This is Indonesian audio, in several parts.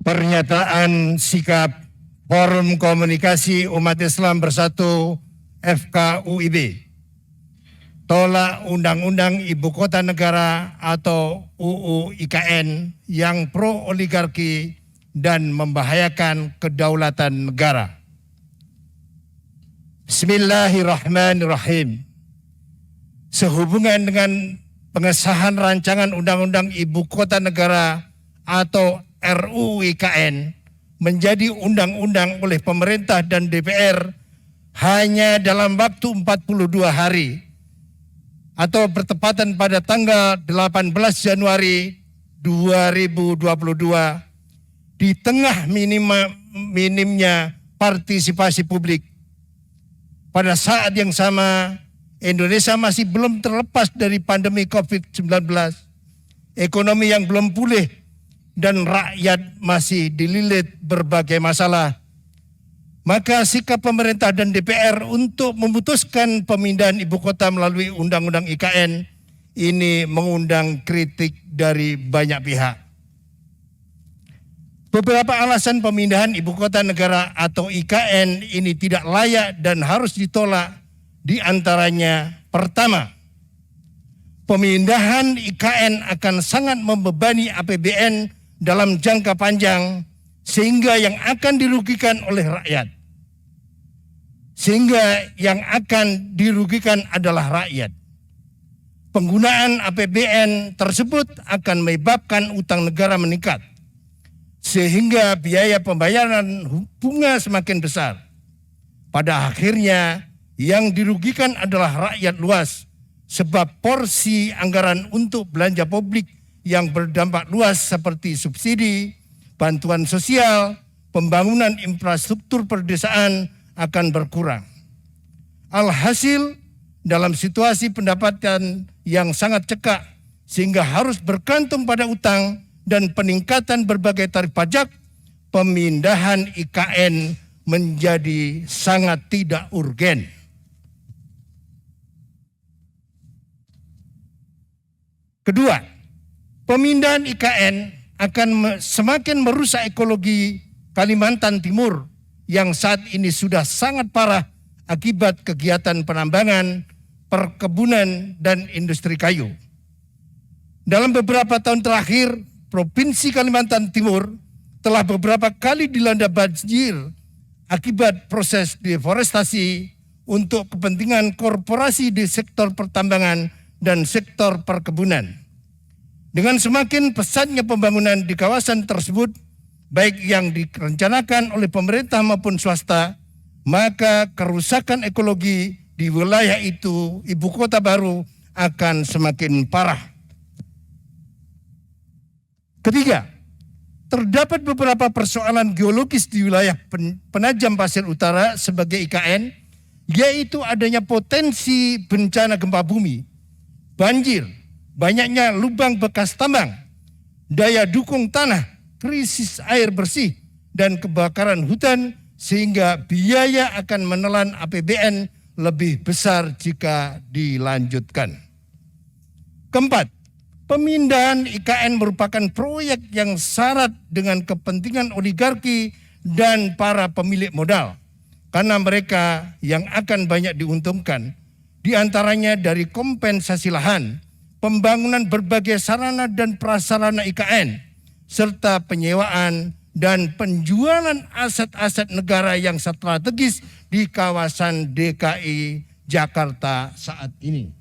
Pernyataan sikap Forum Komunikasi Umat Islam Bersatu FKUIB tolak Undang-Undang Ibu Kota Negara atau UU IKN yang pro oligarki dan membahayakan kedaulatan negara. Bismillahirrahmanirrahim. Sehubungan dengan pengesahan rancangan Undang-Undang Ibu Kota Negara atau RUU IKN menjadi undang-undang oleh pemerintah dan DPR hanya dalam waktu 42 hari atau bertepatan pada tanggal 18 Januari 2022 di tengah minimnya partisipasi publik. Pada saat yang sama, Indonesia masih belum terlepas dari pandemi COVID-19, ekonomi yang belum pulih, dan rakyat masih dililit berbagai masalah. Maka sikap pemerintah dan DPR untuk memutuskan pemindahan ibu kota melalui Undang-Undang IKN ini mengundang kritik dari banyak pihak. Beberapa alasan pemindahan ibu kota negara atau IKN ini tidak layak dan harus ditolak. Di antaranya, pertama, pemindahan IKN akan sangat membebani APBN dalam jangka panjang sehingga yang akan dirugikan oleh rakyat. Adalah rakyat. Penggunaan APBN tersebut akan menyebabkan utang negara meningkat, sehingga biaya pembayaran bunga semakin besar. Pada akhirnya yang dirugikan adalah rakyat luas, sebab porsi anggaran untuk belanja publik yang berdampak luas seperti subsidi, bantuan sosial, pembangunan infrastruktur perdesaan akan berkurang. Alhasil, dalam situasi pendapatan yang sangat cekak sehingga harus bergantung pada utang dan peningkatan berbagai tarif pajak, pemindahan IKN menjadi sangat tidak urgen. Kedua, pemindahan IKN akan semakin merusak ekologi Kalimantan Timur yang saat ini sudah sangat parah akibat kegiatan penambangan, perkebunan, dan industri kayu. Dalam beberapa tahun terakhir, Provinsi Kalimantan Timur telah beberapa kali dilanda banjir akibat proses deforestasi untuk kepentingan korporasi di sektor pertambangan dan sektor perkebunan. Dengan semakin pesatnya pembangunan di kawasan tersebut, baik yang direncanakan oleh pemerintah maupun swasta, maka kerusakan ekologi di wilayah itu, ibu kota baru, akan semakin parah. Ketiga, terdapat beberapa persoalan geologis di wilayah Penajam Pasir Utara sebagai IKN, yaitu adanya potensi bencana gempa bumi, banjir, banyaknya lubang bekas tambang, daya dukung tanah, krisis air bersih, dan kebakaran hutan, sehingga biaya akan menelan APBN lebih besar jika dilanjutkan. Keempat, pemindahan IKN merupakan proyek yang syarat dengan kepentingan oligarki dan para pemilik modal, karena mereka yang akan banyak diuntungkan, di antaranya dari kompensasi lahan, pembangunan berbagai sarana dan prasarana IKN, serta penyewaan dan penjualan aset-aset negara yang strategis di kawasan DKI Jakarta saat ini.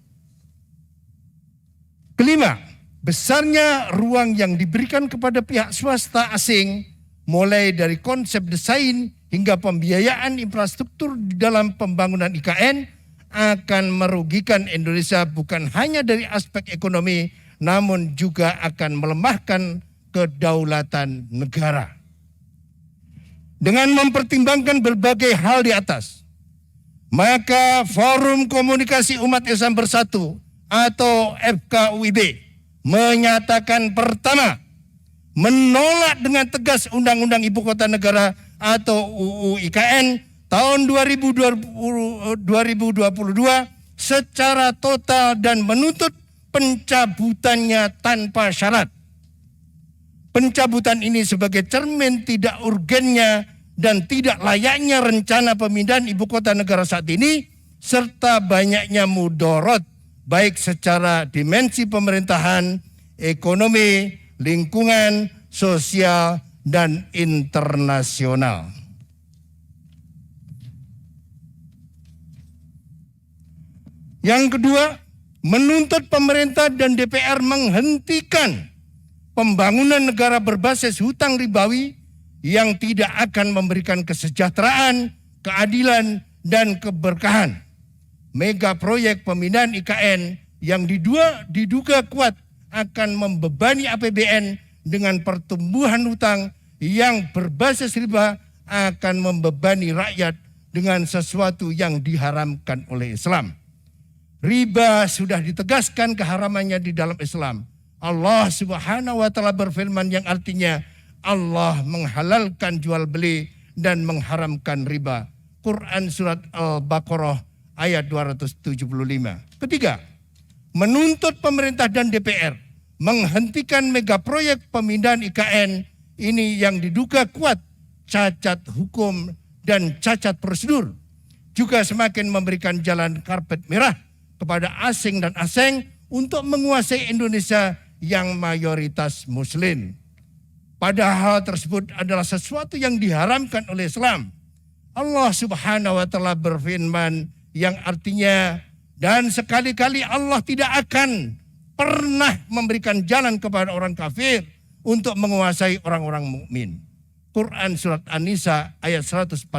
Kelima, besarnya ruang yang diberikan kepada pihak swasta asing, mulai dari konsep desain hingga pembiayaan infrastruktur di dalam pembangunan IKN, akan merugikan Indonesia bukan hanya dari aspek ekonomi, namun juga akan melemahkan kedaulatan negara. Dengan mempertimbangkan berbagai hal di atas, maka Forum Komunikasi Umat Islam Bersatu atau FKUIB menyatakan, pertama, menolak dengan tegas Undang-Undang Ibu Kota Negara atau UU IKN tahun 2022 secara total dan menuntut pencabutannya tanpa syarat. Pencabutan ini sebagai cermin tidak urgennya dan tidak layaknya rencana pemindahan ibu kota negara saat ini, serta banyaknya mudorot baik secara dimensi pemerintahan, ekonomi, lingkungan, sosial, dan internasional. Yang kedua, menuntut pemerintah dan DPR menghentikan pembangunan negara berbasis hutang ribawi yang tidak akan memberikan kesejahteraan, keadilan, dan keberkahan. Mega proyek pemindahan IKN yang diduga kuat akan membebani APBN dengan pertumbuhan hutang yang berbasis riba akan membebani rakyat dengan sesuatu yang diharamkan oleh Islam. Riba sudah ditegaskan keharamannya di dalam Islam. Allah Subhanahu wa taala berfirman yang artinya Allah menghalalkan jual beli dan mengharamkan riba. Quran surat Al-Baqarah ayat 275. Ketiga, menuntut pemerintah dan DPR menghentikan mega proyek pemindahan IKN ini yang diduga kuat cacat hukum dan cacat prosedur, juga semakin memberikan jalan karpet merah kepada asing dan asing untuk menguasai Indonesia yang mayoritas Muslim. Padahal tersebut adalah sesuatu yang diharamkan oleh Islam. Allah Subhanahu wa taala berfirman yang artinya, dan sekali-kali Allah tidak akan pernah memberikan jalan kepada orang kafir untuk menguasai orang-orang mukmin. Quran surat An-Nisa ayat 141.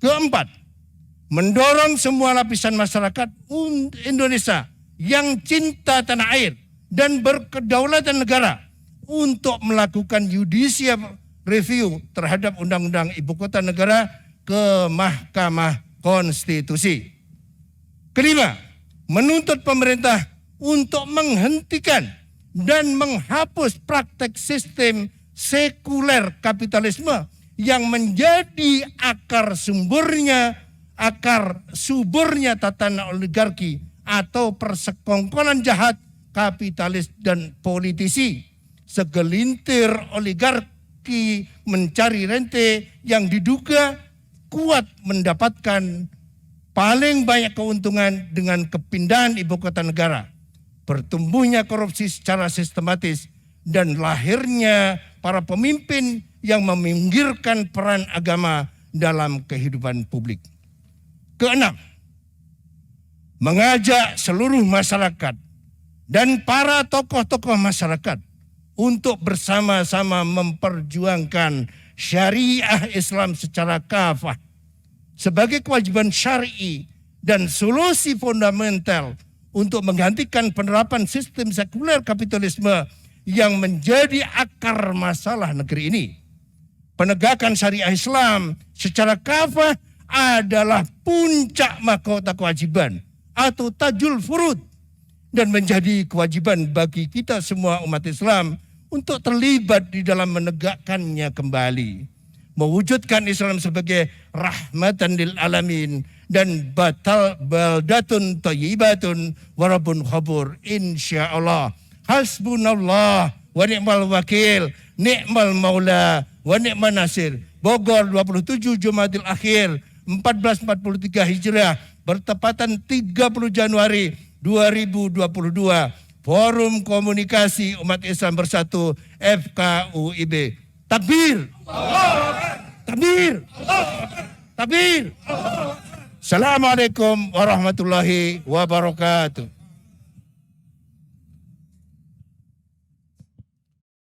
Keempat, mendorong semua lapisan masyarakat Indonesia yang cinta tanah air dan berkedaulatan negara untuk melakukan judicial review terhadap undang-undang ibu kota negara ke Mahkamah Konstitusi. Kelima, menuntut pemerintah untuk menghentikan dan menghapus praktek sistem sekuler kapitalisme yang menjadi akar suburnya tatanan oligarki atau persekongkolan jahat kapitalis dan politisi. Segelintir oligarki mencari rente yang diduga kuat mendapatkan paling banyak keuntungan dengan kepindahan ibu kota negara, bertumbuhnya korupsi secara sistematis, dan lahirnya para pemimpin yang meminggirkan peran agama dalam kehidupan publik. Keenam, mengajak seluruh masyarakat dan para tokoh-tokoh masyarakat untuk bersama-sama memperjuangkan syariah Islam secara kafah sebagai kewajiban syar'i dan solusi fundamental untuk menggantikan penerapan sistem sekuler kapitalisme yang menjadi akar masalah negeri ini. Penegakan syariah Islam secara kafah adalah puncak mahkota kewajiban atau tajul furud, dan menjadi kewajiban bagi kita semua umat Islam untuk terlibat di dalam menegakkannya kembali. Mewujudkan Islam sebagai rahmatan lil alamin dan baldatun thayyibatun warabun khabur, insyaallah. Hasbunallah wa ni'mal wakil, ni'mal maula wa ni'man nasir. Bogor 27 Jumadil Akhir 1443 Hijriah bertepatan 30 Januari 2022. Forum Komunikasi Umat Islam Bersatu FKUIB. Takbir. Takbir. Takbir. Assalamualaikum warahmatullahi wabarakatuh.